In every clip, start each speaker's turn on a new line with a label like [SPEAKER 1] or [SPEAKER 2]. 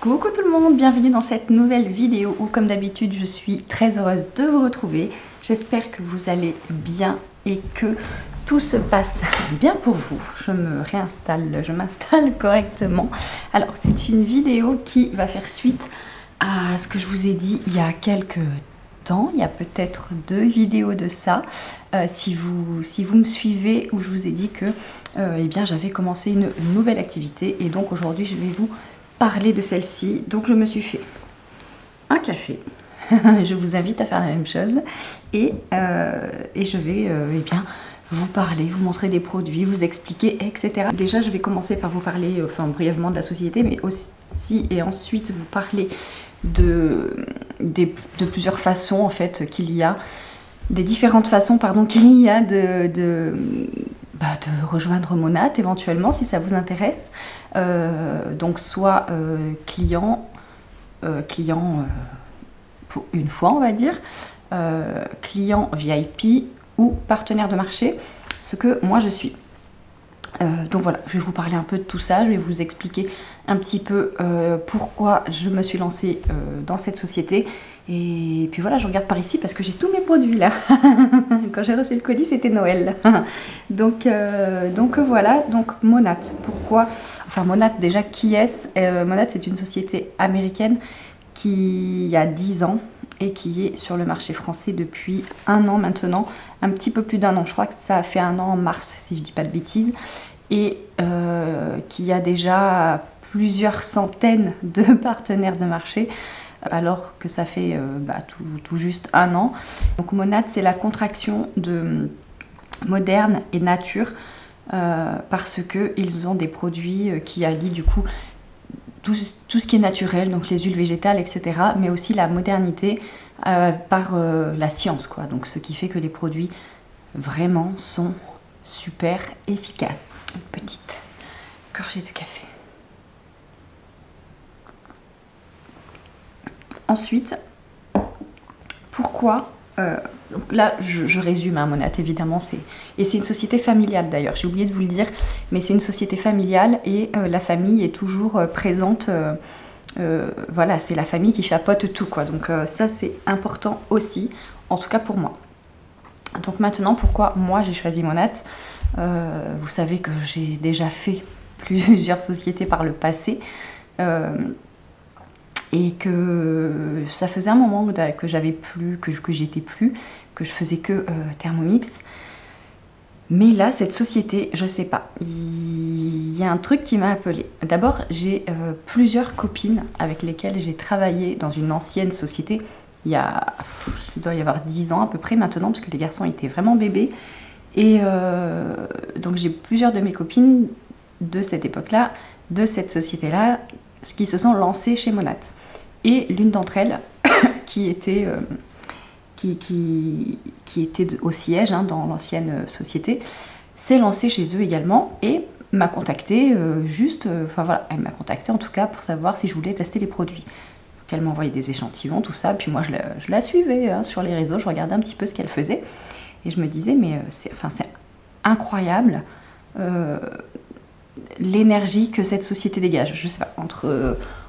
[SPEAKER 1] Coucou tout le monde, bienvenue dans cette nouvelle vidéo où comme d'habitude je suis très heureuse de vous retrouver. J'espère que vous allez bien et que tout se passe bien pour vous. Je me réinstalle, je m'installe correctement. Alors c'est une vidéo qui va faire suite à ce que je vous ai dit il y a quelques temps. Il y a peut-être 2 vidéos de ça. Si vous me suivez, où je vous ai dit que eh bien j'avais commencé une nouvelle activité et donc aujourd'hui je vais vous parler de celle-ci. Donc je me suis fait un café. Je vous invite à faire la même chose et je vais eh bien vous parler, vous montrer des produits, vous expliquer, etc. Déjà je vais commencer par vous parler brièvement de la société, mais aussi et ensuite vous parler de plusieurs façons en fait qu'il y a, des différentes façons pardon qu'il y a de rejoindre Monat éventuellement si ça vous intéresse. Donc soit client pour une fois on va dire, client VIP ou partenaire de marché, ce que moi je suis. Donc voilà, je vais vous parler un peu de tout ça, je vais vous expliquer un petit peu pourquoi je me suis lancée dans cette société. Et puis voilà, je regarde par ici parce que j'ai tous mes produits là. Quand j'ai reçu le colis, c'était Noël. donc voilà, donc Monat, pourquoi? Enfin Monat déjà, qui est-ce? Monat c'est une société américaine qui a 10 ans et qui est sur le marché français depuis 1 an maintenant, un petit peu plus d'1 an, je crois que ça a fait 1 an en mars si je dis pas de bêtises, et qui a déjà plusieurs centaines de partenaires de marché, alors que ça fait tout juste 1 an. Donc Monat c'est la contraction de moderne et nature, parce qu'ils ont des produits qui allient du coup tout ce qui est naturel, donc les huiles végétales, etc. mais aussi la modernité par la science, quoi. Donc ce qui fait que les produits vraiment sont super efficaces. Une petite gorgée de café. Ensuite, pourquoi donc là je résume hein, Monat évidemment, c'est une société familiale d'ailleurs, j'ai oublié de vous le dire, mais c'est une société familiale et la famille est toujours présente, voilà, c'est la famille qui chapeaute tout quoi, donc ça c'est important aussi, en tout cas pour moi. Donc maintenant pourquoi moi j'ai choisi Monat, vous savez que j'ai déjà fait plusieurs sociétés par le passé, et que ça faisait un moment que j'avais plus, que j'étais plus, que je faisais que Thermomix. Mais là, cette société, je sais pas, il y a un truc qui m'a appelée. D'abord, j'ai plusieurs copines avec lesquelles j'ai travaillé dans une ancienne société, il doit y avoir 10 ans à peu près maintenant, parce que les garçons étaient vraiment bébés. Et donc j'ai plusieurs de mes copines de cette époque-là, de cette société-là, qui se sont lancées chez Monat. Et l'une d'entre elles, qui était au siège hein, dans l'ancienne société, s'est lancée chez eux également et m'a contactée voilà, elle m'a contactée en tout cas pour savoir si je voulais tester les produits. Donc elle m'a envoyé des échantillons, tout ça, puis moi je la suivais hein, sur les réseaux, je regardais un petit peu ce qu'elle faisait et je me disais mais c'est incroyable l'énergie que cette société dégage. Je sais pas,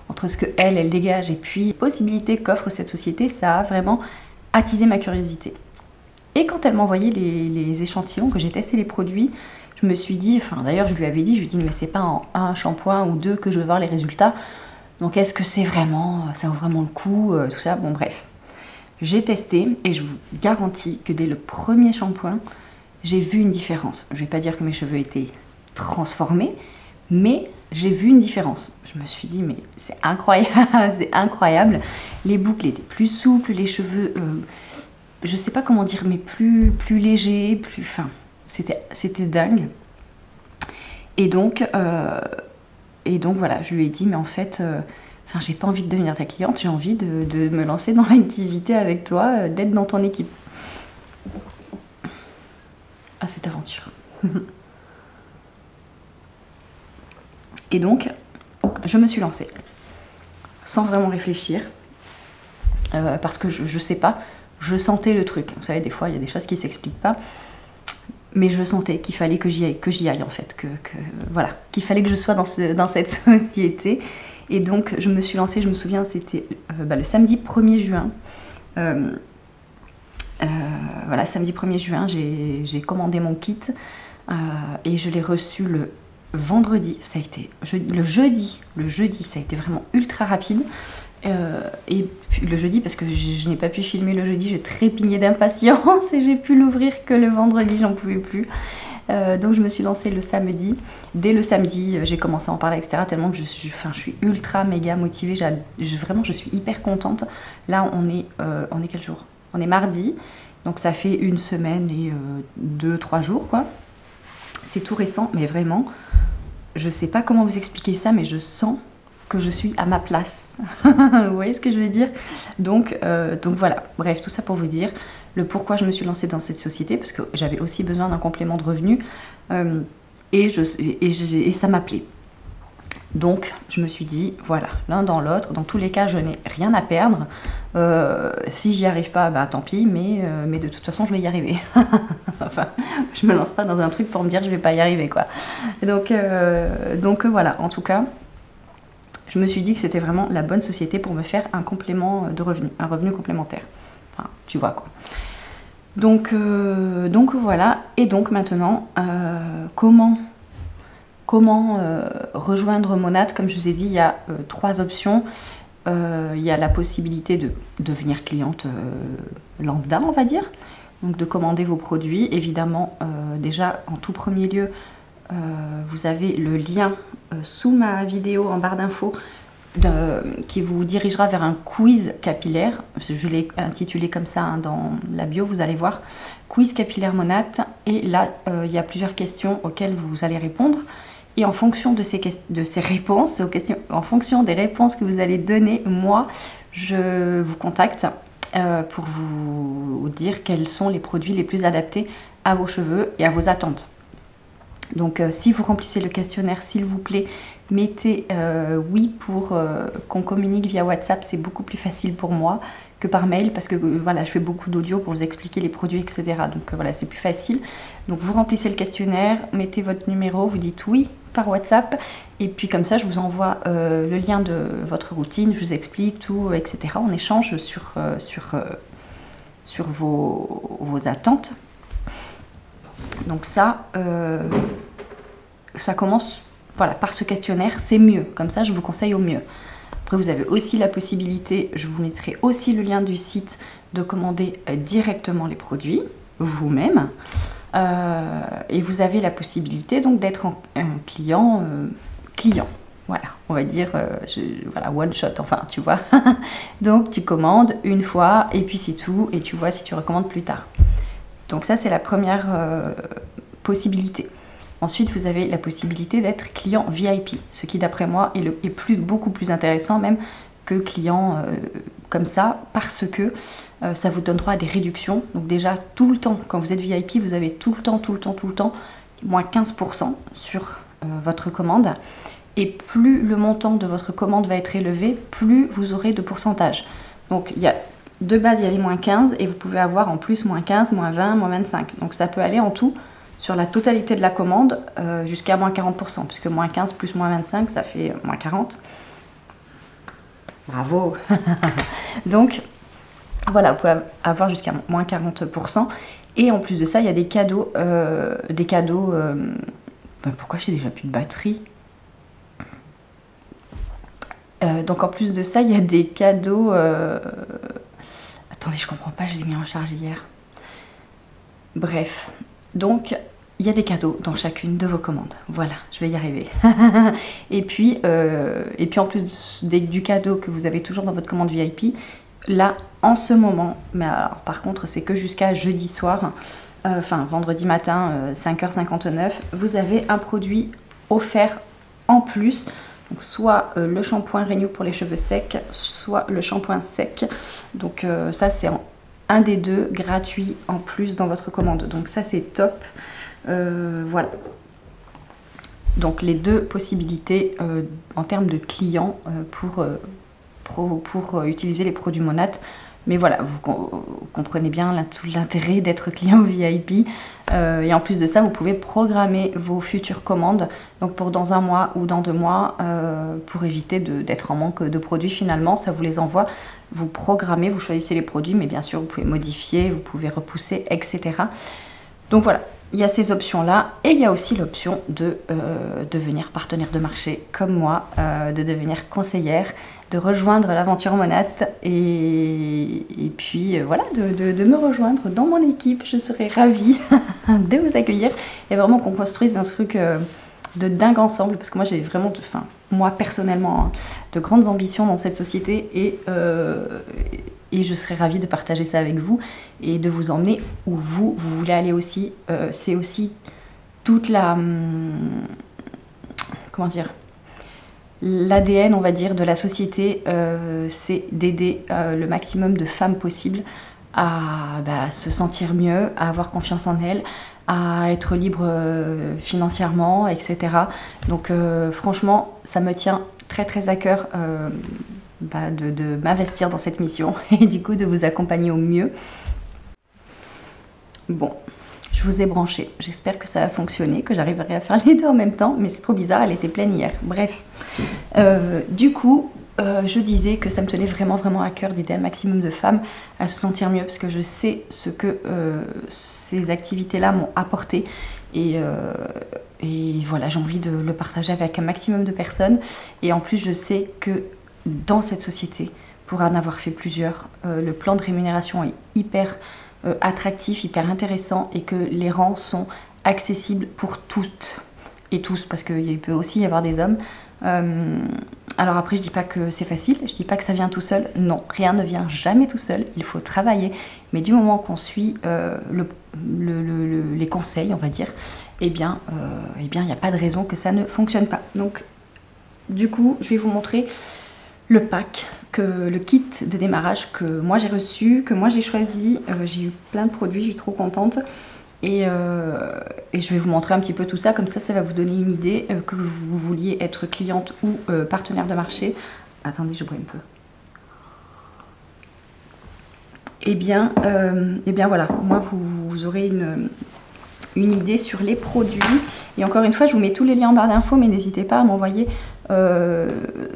[SPEAKER 1] entre ce que elle dégage et puis les possibilités qu'offre cette société, ça a vraiment attisé ma curiosité. Et quand elle m'a envoyé les échantillons, que j'ai testé les produits, je me suis dit, enfin d'ailleurs je lui avais dit, mais c'est pas en 1 shampoing ou 2 que je veux voir les résultats, donc est-ce que c'est vraiment, ça vaut vraiment le coup, tout ça, bon bref. J'ai testé et je vous garantis que dès le premier shampoing, j'ai vu une différence. Je vais pas dire que mes cheveux étaient transformés, mais j'ai vu une différence. Je me suis dit mais c'est incroyable, c'est incroyable. Les boucles étaient plus souples, les cheveux, je sais pas comment dire, mais plus légers, plus fin. C'était dingue. Et donc voilà, je lui ai dit mais en fait, j'ai pas envie de devenir ta cliente, j'ai envie de me lancer dans l'activité avec toi, d'être dans ton équipe. À cette aventure. Et donc, je me suis lancée, sans vraiment réfléchir, parce que je sais pas, je sentais le truc. Vous savez, des fois, il y a des choses qui ne s'expliquent pas, mais je sentais qu'il fallait que j'y aille en fait, voilà, qu'il fallait que je sois dans cette société. Et donc je me suis lancée, je me souviens, c'était le samedi 1er juin. Voilà, samedi 1er juin, j'ai commandé mon kit et je l'ai reçu le vendredi. Ça a été le jeudi, ça a été vraiment ultra rapide. Et le jeudi, parce que je n'ai pas pu filmer le jeudi, j'ai trépigné d'impatience et j'ai pu l'ouvrir que le vendredi, j'en pouvais plus. Donc je me suis lancée le samedi. Dès le samedi, j'ai commencé à en parler, etc. Tellement que je suis ultra méga motivée. Vraiment, je suis hyper contente. Là, on est quel jour? On est mardi. Donc ça fait une semaine et 2-3 jours, quoi. C'est tout récent, mais vraiment, je sais pas comment vous expliquer ça, mais je sens que je suis à ma place. Vous voyez ce que je veux dire? Donc voilà, bref, tout ça pour vous dire le pourquoi je me suis lancée dans cette société, parce que j'avais aussi besoin d'un complément de revenu et ça m'appelait. Donc je me suis dit, voilà, l'un dans l'autre, dans tous les cas je n'ai rien à perdre. Si j'y arrive pas, bah tant pis, mais de toute façon je vais y arriver. Enfin, je me lance pas dans un truc pour me dire je vais pas y arriver, quoi. Donc voilà, en tout cas, je me suis dit que c'était vraiment la bonne société pour me faire un complément de revenu, un revenu complémentaire. Enfin, tu vois, quoi. Donc voilà, et donc maintenant, comment rejoindre Monat? Comme je vous ai dit, il y a 3 options. Il y a la possibilité de devenir cliente lambda, on va dire, donc de commander vos produits. Évidemment, déjà en tout premier lieu, vous avez le lien sous ma vidéo en barre d'infos qui vous dirigera vers un quiz capillaire. Je l'ai intitulé comme ça, hein, dans la bio, vous allez voir, quiz capillaire Monat. Et là, il y a plusieurs questions auxquelles vous allez répondre. Et en fonction de ces réponses, en fonction des réponses que vous allez donner, moi, je vous contacte pour vous dire quels sont les produits les plus adaptés à vos cheveux et à vos attentes. Donc si vous remplissez le questionnaire, s'il vous plaît, mettez oui pour qu'on communique via WhatsApp. C'est beaucoup plus facile pour moi que par mail, parce que voilà, je fais beaucoup d'audio pour vous expliquer les produits, etc. Donc voilà, c'est plus facile. Donc vous remplissez le questionnaire, mettez votre numéro, vous dites oui par WhatsApp, et puis comme ça je vous envoie le lien de votre routine, je vous explique tout, etc. On échange sur vos attentes. Donc ça commence, voilà, par ce questionnaire, c'est mieux. Comme ça, je vous conseille au mieux. Après, vous avez aussi la possibilité, je vous mettrai aussi le lien du site, de commander directement les produits vous-même. Et vous avez la possibilité donc d'être un client, voilà, on va dire, voilà, one shot, enfin, tu vois. Donc, tu commandes une fois et puis c'est tout, et tu vois si tu recommandes plus tard. Donc ça, c'est la première possibilité. Ensuite, vous avez la possibilité d'être client VIP, ce qui, d'après moi, est beaucoup plus intéressant même que client comme ça, parce que ça vous donne droit à des réductions. Donc déjà, tout le temps, quand vous êtes VIP, vous avez tout le temps, moins 15% sur votre commande. Et plus le montant de votre commande va être élevé, plus vous aurez de pourcentage. Donc il y a... De base, il y a les moins 15 et vous pouvez avoir en plus moins 15, moins 20, moins 25. Donc ça peut aller en tout sur la totalité de la commande jusqu'à moins 40%, puisque moins 15 plus moins 25, ça fait moins 40. Bravo. Donc voilà, vous pouvez avoir jusqu'à moins 40%. Et en plus de ça, il y a des cadeaux. Pourquoi j'ai déjà plus de batterie? Donc en plus de ça, il y a des cadeaux... Attendez, je comprends pas, je l'ai mis en charge hier. Bref, donc il y a des cadeaux dans chacune de vos commandes. Voilà, je vais y arriver. et puis en plus du cadeau que vous avez toujours dans votre commande VIP, là, en ce moment, mais alors par contre, c'est que jusqu'à jeudi soir, enfin vendredi matin, 5h59, vous avez un produit offert en plus. Donc soit le shampoing Renew pour les cheveux secs, soit le shampoing sec. Donc ça, c'est un des deux gratuit en plus dans votre commande. Donc ça, c'est top. Voilà. Donc les deux possibilités en termes de clients pour utiliser les produits Monat. Mais voilà, vous comprenez bien tout l'intérêt d'être client VIP. Et en plus de ça, vous pouvez programmer vos futures commandes, donc pour dans un mois ou dans 2 mois, pour éviter d'être en manque de produits finalement. Ça vous les envoie, vous programmez, vous choisissez les produits, mais bien sûr vous pouvez modifier, vous pouvez repousser, etc. Donc voilà, il y a ces options-là, et il y a aussi l'option de devenir partenaire de marché comme moi, de devenir conseillère, de rejoindre l'aventure Monat et puis voilà, de me rejoindre dans mon équipe. Je serai ravie de vous accueillir et vraiment qu'on construise un truc de dingue ensemble, parce que moi j'ai vraiment, moi personnellement, hein, de grandes ambitions dans cette société et je serais ravie de partager ça avec vous et de vous emmener où vous voulez aller aussi. C'est aussi toute la... comment dire, l'ADN, on va dire, de la société, c'est d'aider le maximum de femmes possible à se sentir mieux, à avoir confiance en elles, à être libre financièrement, etc. Donc franchement, ça me tient très très à cœur de m'investir dans cette mission et du coup de vous accompagner au mieux. Bon, je vous ai branché, j'espère que ça va fonctionner, que j'arriverai à faire les deux en même temps, mais c'est trop bizarre, elle était pleine hier. Bref, du coup, je disais que ça me tenait vraiment à cœur d'aider un maximum de femmes à se sentir mieux, parce que je sais ce que ces activités-là m'ont apporté. Et voilà, j'ai envie de le partager avec un maximum de personnes. Et en plus, je sais que dans cette société, pour en avoir fait plusieurs, le plan de rémunération est hyper attractif, hyper intéressant, et que les rangs sont accessibles pour toutes et tous, parce qu'il peut aussi y avoir des hommes. Alors après, je dis pas que c'est facile, je dis pas que ça vient tout seul, non, rien ne vient jamais tout seul, il faut travailler, mais du moment qu'on suit les conseils, on va dire, eh bien il n'y a pas de raison que ça ne fonctionne pas. Donc du coup, je vais vous montrer le pack, le kit de démarrage que moi j'ai reçu, que moi j'ai choisi. J'ai eu plein de produits, je suis trop contente. Et je vais vous montrer un petit peu tout ça, comme ça va vous donner une idée, que vous vouliez être cliente ou partenaire de marché. Attendez, je bois un peu. Et bien voilà, moi vous aurez une idée sur les produits. Et encore une fois, je vous mets tous les liens en barre d'infos, mais n'hésitez pas à m'envoyer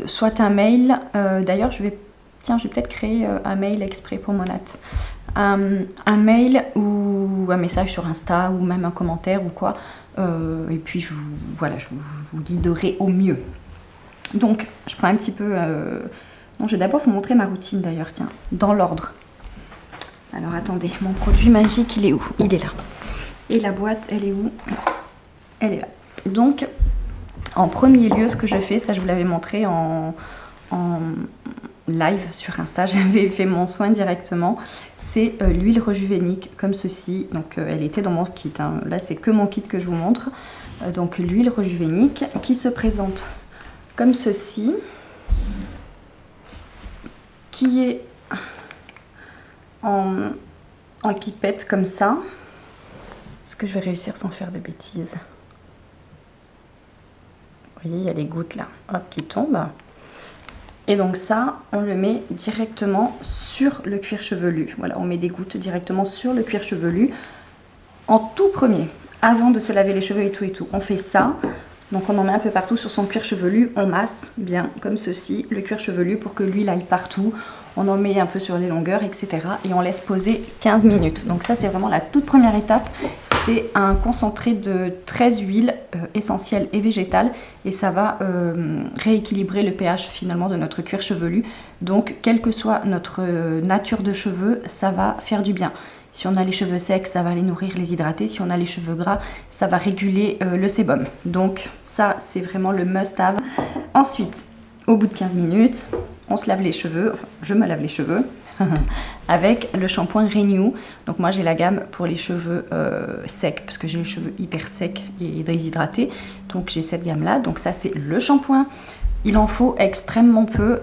[SPEAKER 1] soit un mail. D'ailleurs, je vais peut-être créer un mail exprès pour Monat. Un mail ou un message sur Insta ou même un commentaire ou quoi. Et puis je vous guiderai au mieux. Donc, je prends un petit peu... Non, je vais d'abord vous montrer ma routine d'ailleurs, tiens, dans l'ordre. Alors attendez, mon produit magique, il est où? Il est là. Et la boîte, elle est où? Elle est là. Donc, en premier lieu, ce que je fais, ça je vous l'avais montré en live sur Insta, j'avais fait mon soin directement, c'est l'huile rejuvénique comme ceci. Donc elle était dans mon kit, hein. Là c'est que mon kit que je vous montre. Donc l'huile rejuvénique qui se présente comme ceci, qui est en pipette comme ça. Est-ce que je vais réussir sans faire de bêtises? Vous voyez, il y a les gouttes là, hop, qui tombent. Et donc ça, on le met directement sur le cuir chevelu. Voilà, on met des gouttes directement sur le cuir chevelu. En tout premier, avant de se laver les cheveux et tout, on fait ça. Donc on en met un peu partout sur son cuir chevelu. On masse bien, comme ceci, le cuir chevelu pour que l'huile aille partout. On en met un peu sur les longueurs, etc. Et on laisse poser 15 minutes. Donc ça, c'est vraiment la toute première étape. C'est un concentré de 13 huiles essentielles et végétales, et ça va rééquilibrer le pH finalement de notre cuir chevelu. Donc quelle que soit notre nature de cheveux, ça va faire du bien. Si on a les cheveux secs, ça va les nourrir, les hydrater. Si on a les cheveux gras, ça va réguler le sébum. Donc ça, c'est vraiment le must-have. Ensuite, au bout de 15 minutes, on se lave les cheveux, enfin je me lave les cheveux avec le shampoing Renew. Donc moi j'ai la gamme pour les cheveux secs, parce que j'ai les cheveux hyper secs et déshydratés. Donc j'ai cette gamme là. Donc ça c'est le shampoing. Il en faut extrêmement peu.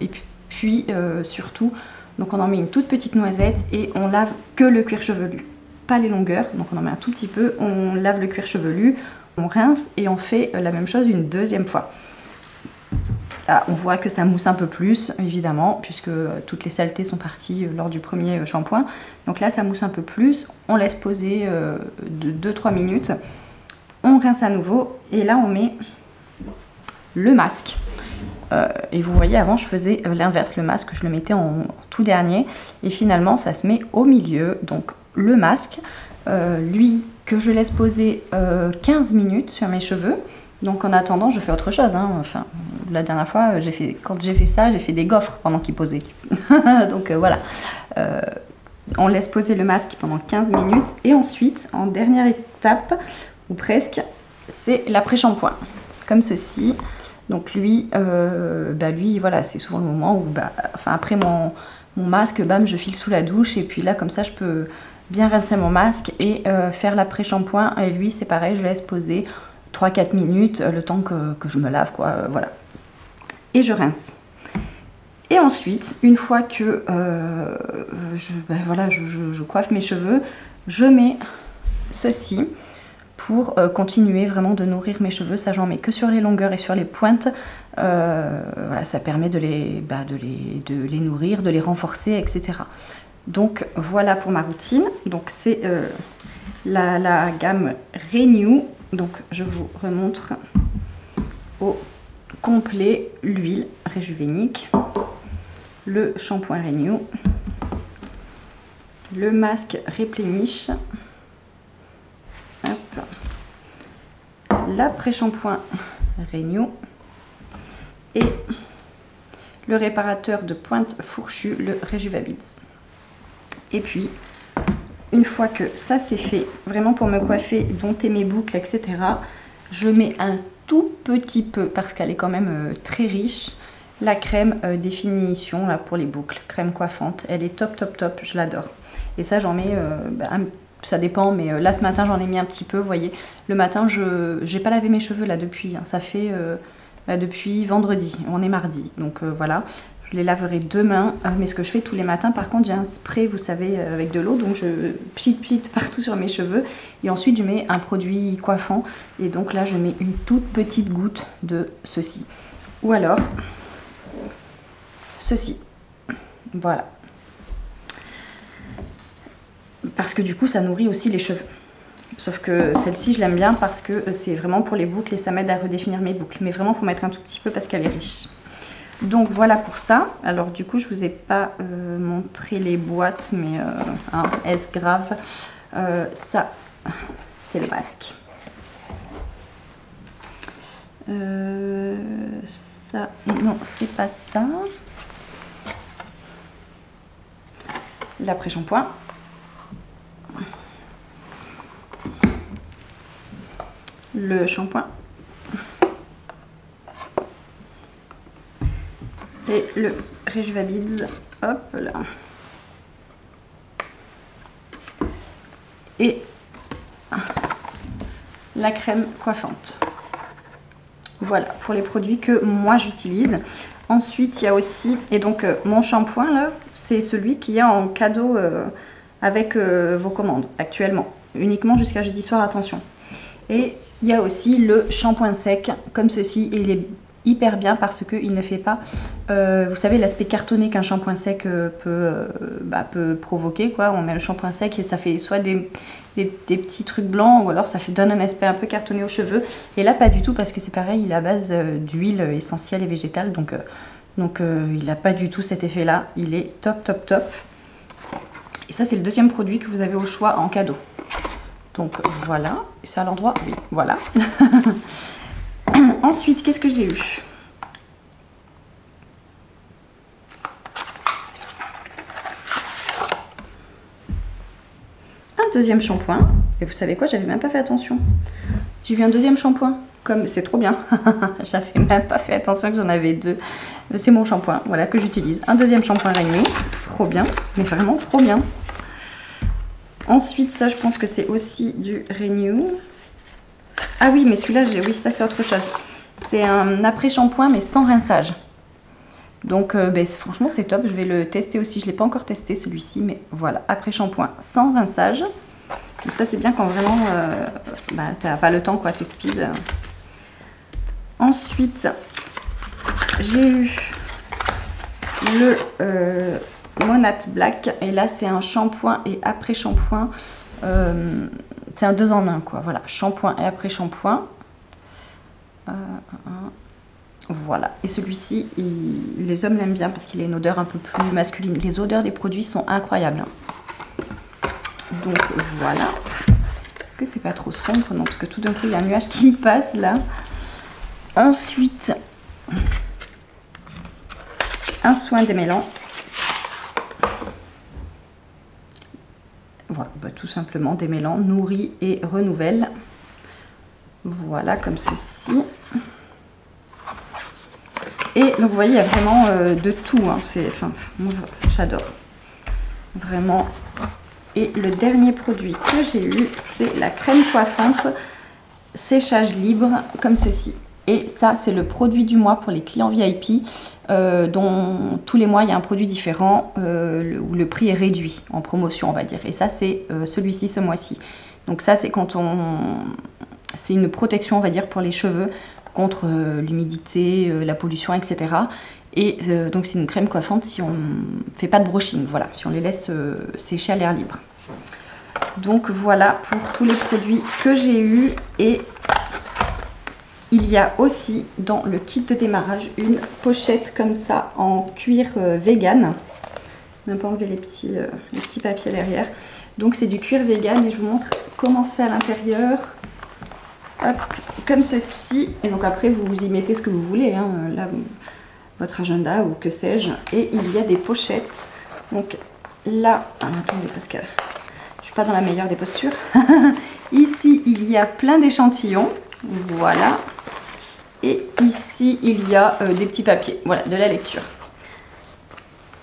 [SPEAKER 1] Et puis surtout, donc on en met une toute petite noisette et on lave que le cuir chevelu, pas les longueurs. Donc on en met un tout petit peu, on lave le cuir chevelu, on rince et on fait la même chose une deuxième fois. Ah, on voit que ça mousse un peu plus, évidemment, puisque toutes les saletés sont parties lors du premier shampoing. Donc là, ça mousse un peu plus. On laisse poser de 2-3 minutes. On rince à nouveau. Et là, on met le masque. Et vous voyez, avant, je faisais l'inverse. Le masque, je le mettais en tout dernier. Et finalement, ça se met au milieu. Donc, le masque, lui, que je laisse poser 15 minutes sur mes cheveux. Donc en attendant, je fais autre chose. Hein. Enfin, la dernière fois, quand j'ai fait ça, j'ai fait des gaufres pendant qu'il posait. Donc voilà. On laisse poser le masque pendant 15 minutes. Et ensuite, en dernière étape, ou presque, c'est l'après-shampoing. Comme ceci. Donc lui, voilà, c'est souvent le moment où, après mon masque, bam, je file sous la douche. Et puis là, comme ça, je peux bien rincer mon masque et faire l'après-shampoing. Et lui, c'est pareil, je laisse poser 3-4 minutes, le temps que je me lave, quoi, voilà. Et je rince. Et ensuite, une fois que je coiffe mes cheveux, je mets ceci pour continuer vraiment de nourrir mes cheveux. Ça, j'en mets que sur les longueurs et sur les pointes. Voilà, ça permet de les nourrir, de les renforcer, etc. Donc, voilà pour ma routine. Donc, c'est la gamme Renew. Donc je vous remontre au complet l'huile Réjuvénique, le shampoing Renew, le masque Replenish, l'après-shampoing Renew et le réparateur de pointe fourchue, le Rejuvabids. Et puis, une fois que ça c'est fait, vraiment pour me coiffer, dompter mes boucles, etc., je mets un tout petit peu, parce qu'elle est quand même très riche, la crème définition là, pour les boucles, crème coiffante. Elle est top, top, top, je l'adore. Et ça, j'en mets, ça dépend, mais là ce matin, j'en ai mis un petit peu, vous voyez. Le matin, je n'ai pas lavé mes cheveux là depuis, hein, ça fait depuis vendredi, on est mardi, donc voilà. Je les laverai demain, mais ce que je fais tous les matins, par contre, j'ai un spray, vous savez, avec de l'eau, donc je pchit partout sur mes cheveux. Et ensuite, je mets un produit coiffant. Et donc là, je mets une toute petite goutte de ceci. Ou alors, ceci. Voilà. Parce que du coup, ça nourrit aussi les cheveux. Sauf que celle-ci, je l'aime bien parce que c'est vraiment pour les boucles et ça m'aide à redéfinir mes boucles. Mais vraiment, il faut mettre un tout petit peu parce qu'elle est riche. Donc voilà pour ça. Alors du coup je vous ai pas montré les boîtes, mais est-ce grave, ça c'est le masque. Ça, non, c'est pas ça. L'après-shampoing. Le shampoing. Et le Rejuvabids, hop là. Et la crème coiffante. Voilà, pour les produits que moi j'utilise. Ensuite, il y a aussi, et donc mon shampoing là, c'est celui qu'il y a en cadeau avec vos commandes actuellement. Uniquement jusqu'à jeudi soir, attention. Et il y a aussi le shampoing sec, comme ceci, et il est hyper bien parce qu'il ne fait pas, vous savez, l'aspect cartonné qu'un shampoing sec peut provoquer, quoi. On met le shampoing sec et ça fait soit des petits trucs blancs ou alors ça donne un aspect un peu cartonné aux cheveux. Et là, pas du tout parce que c'est pareil, il est à base d'huile essentielle et végétale, donc il n'a pas du tout cet effet-là. Il est top, top, top. Et ça, c'est le deuxième produit que vous avez au choix en cadeau. Donc voilà, c'est à l'endroit, oui, voilà. Ensuite, qu'est-ce que j'ai eu? Un deuxième shampoing. Et vous savez quoi, j'avais même pas fait attention. J'ai vu un deuxième shampoing. Comme c'est trop bien. J'avais même pas fait attention que j'en avais deux. C'est mon shampoing, voilà, que j'utilise. Un deuxième shampoing Renew. Trop bien, mais vraiment trop bien. Ensuite, ça, je pense que c'est aussi du Renew. Ah oui, mais celui-là, oui, ça c'est autre chose. C'est un après-shampoing, mais sans rinçage. Donc, franchement, c'est top. Je vais le tester aussi. Je ne l'ai pas encore testé, celui-ci, mais voilà, après-shampoing sans rinçage. Donc ça, c'est bien quand vraiment, tu n'as pas le temps, quoi, tu es speed. Ensuite, j'ai eu le Monat Black. Et là, c'est un shampoing et après shampoing. C'est un 2 en 1 quoi. Voilà, shampoing et après shampoing. Voilà, et celui-ci, les hommes l'aiment bien parce qu'il a une odeur un peu plus masculine. Les odeurs des produits sont incroyables. Donc voilà. Est-ce que c'est pas trop sombre? Non, parce que tout d'un coup, il y a un nuage qui passe là. Ensuite, un soin démêlant. Voilà, bah, tout simplement démêlant, nourrit et renouvelle. Voilà, comme ceci. Et donc vous voyez, il y a vraiment de tout, hein. Enfin, moi j'adore, vraiment. Et le dernier produit que j'ai eu, c'est la crème coiffante séchage libre, comme ceci. Et ça, c'est le produit du mois pour les clients VIP, dont tous les mois, il y a un produit différent, où le prix est réduit, en promotion, on va dire. Et ça, c'est celui-ci, ce mois-ci. Donc ça, c'est quand c'est une protection, on va dire, pour les cheveux, contre l'humidité, la pollution, etc. Et donc c'est une crème coiffante si on ne fait pas de brushing, voilà, si on les laisse sécher à l'air libre. Donc voilà pour tous les produits que j'ai eus. Et il y a aussi dans le kit de démarrage une pochette comme ça en cuir vegan. Même pas enlever les petits papiers derrière. Donc c'est du cuir vegan et je vous montre comment c'est à l'intérieur. Hop, comme ceci. Et donc après vous y mettez ce que vous voulez, hein, là, votre agenda ou que sais-je. Et il y a des pochettes. Donc là, attendez parce que je suis pas dans la meilleure des postures. Ici il y a plein d'échantillons, voilà. Et ici il y a des petits papiers, voilà, de la lecture.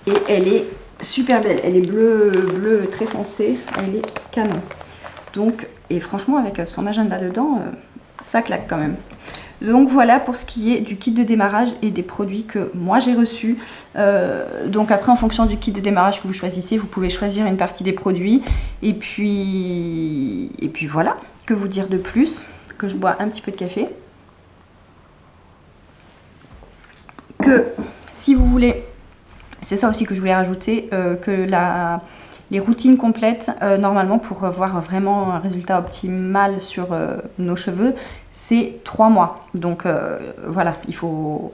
[SPEAKER 1] Et elle est super belle, elle est bleu très foncé, elle est canon. Donc, et franchement avec son agenda dedans, ça claque quand même. Donc voilà pour ce qui est du kit de démarrage et des produits que moi j'ai reçus. Donc après, en fonction du kit de démarrage que vous choisissez, vous pouvez choisir une partie des produits. Et puis voilà, que vous dire de plus? Que je bois un petit peu de café. Que si vous voulez, c'est ça aussi que je voulais rajouter, que les routines complètes, normalement pour voir vraiment un résultat optimal sur nos cheveux, c'est 3 mois. Donc voilà, il faut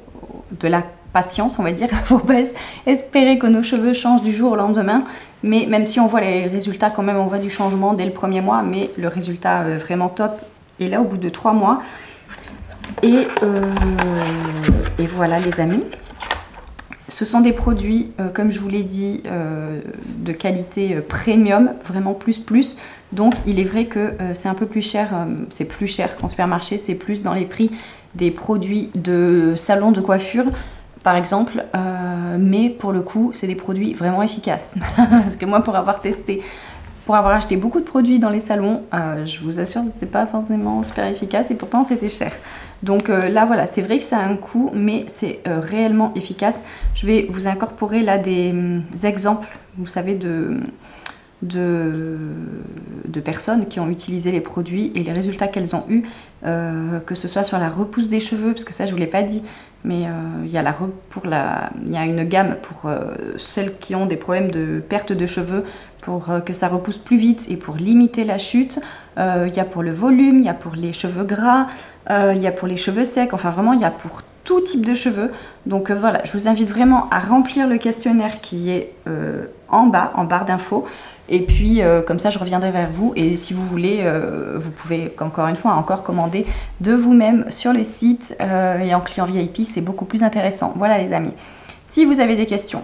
[SPEAKER 1] de la patience, on va dire. Il ne faut pas espérer que nos cheveux changent du jour au lendemain. Mais même si on voit les résultats, quand même on voit du changement dès le premier mois. Mais le résultat vraiment top est là au bout de 3 mois. Et voilà les amis. Ce sont des produits, comme je vous l'ai dit, de qualité premium, vraiment plus. Donc il est vrai que c'est un peu plus cher, c'est plus cher qu'en supermarché, c'est plus dans les prix des produits de salon de coiffure, par exemple. Mais pour le coup, c'est des produits vraiment efficaces. Parce que moi, pour avoir acheté beaucoup de produits dans les salons, je vous assure que c'était pas forcément super efficace et pourtant c'était cher. Donc là voilà, c'est vrai que ça a un coût, mais c'est réellement efficace. Je vais vous incorporer là des exemples, vous savez, de personnes qui ont utilisé les produits et les résultats qu'elles ont eus, que ce soit sur la repousse des cheveux, parce que ça je vous l'ai pas dit, mais il y a une gamme pour celles qui ont des problèmes de perte de cheveux, pour que ça repousse plus vite et pour limiter la chute. Il y a pour le volume, il y a pour les cheveux gras, il y a pour les cheveux secs, enfin vraiment il y a pour tout type de cheveux. Donc voilà, je vous invite vraiment à remplir le questionnaire qui est en barre d'infos. Et puis comme ça je reviendrai vers vous, et si vous voulez vous pouvez encore une fois encore commander de vous-même sur le site, et en client VIP c'est beaucoup plus intéressant. Voilà les amis, si vous avez des questions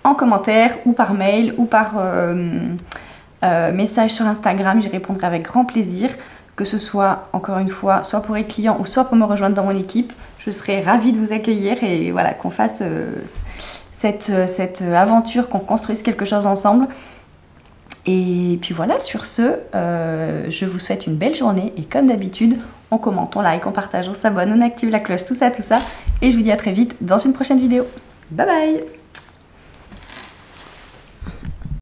[SPEAKER 1] en commentaire ou par mail ou par message sur Instagram, j'y répondrai avec grand plaisir, que ce soit encore une fois soit pour être client ou soit pour me rejoindre dans mon équipe. Je serai ravie de vous accueillir et voilà, qu'on fasse cette aventure, qu'on construise quelque chose ensemble. Et puis voilà, sur ce, je vous souhaite une belle journée et comme d'habitude, on commente, on like, on partage, on s'abonne, on active la cloche, tout ça. Et je vous dis à très vite dans une prochaine vidéo. Bye bye!